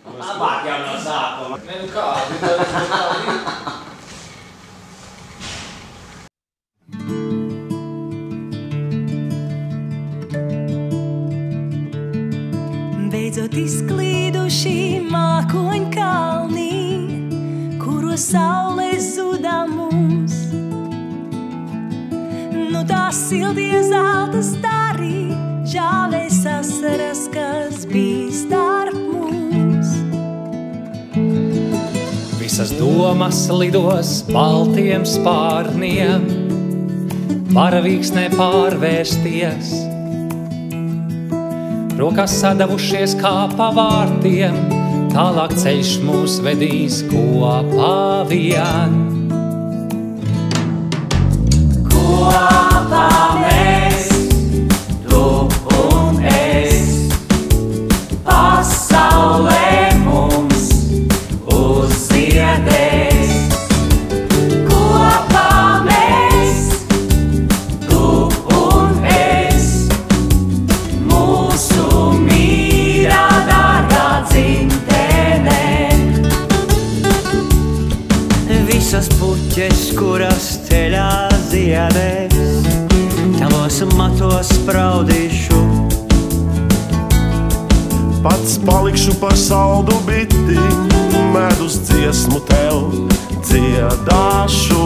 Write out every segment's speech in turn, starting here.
Labāk jau no sākuma. Ne, nu kādi, kādi. Beidzot izklīduši mākoņkalni, kuros saule zuda mums. Nu tās sildie zelta stari, žāvēs asaras, kas bija starp mums. Visas domas lidos baltiem spārniem, varavīksnē pārvērsties. Rokas sadavušies kā pa vārtiem, tālāk ceļš mūs vedīs kopā vien. Kopā mēs, tu un es, pasaulē mums uzziedēs. Kopā mēs, tu un es, mūsu mīļā dārgā dzimtenē. Visas puķes, kuras ceļā ziedēs, tavos matos spraudīšu. Pats palikšu par saldu biti, medus dziesmu tev dziedāšu.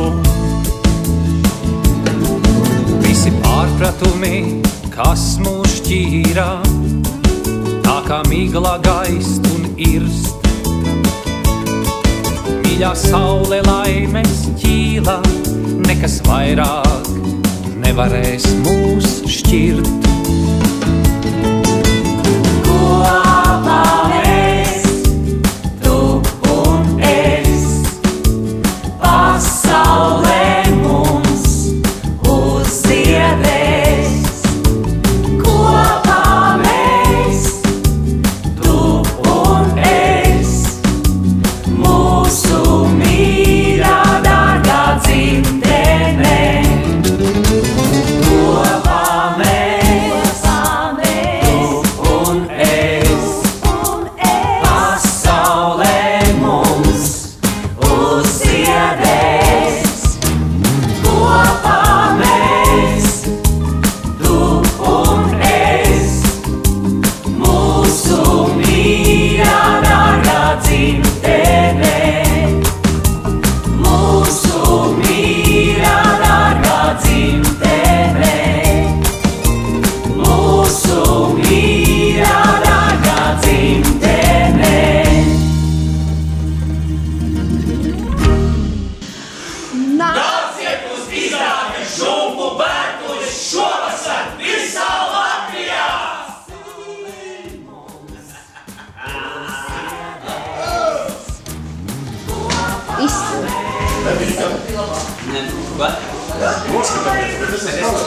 Visi pārpratumi, kas mūs šķīra, tā kā migla gaist un irst. Mīļā saule laimes ķīla, nekas vairāk nevarēs mūs šķirt. Kopā mēs, tu un es, pasaulē mums uzziedēs. Kopā mēs, tu un es, mūsu mīļā dārgā dzimtenē. Kopā mēs, tu un es, pasaulē mums uzziedēs. Kopā mēs, tu un es, mūsu mīļā dārgā dzimtenē. Mūsu mīļā dārgā dzimtenē. Mūsu mīļā dārgā dzimtenē. Nāciet uz izrādi Žumpu Bērtuļas šovasar visā Latvijā! Ne, ko? Noskatāmies, bet es esmu.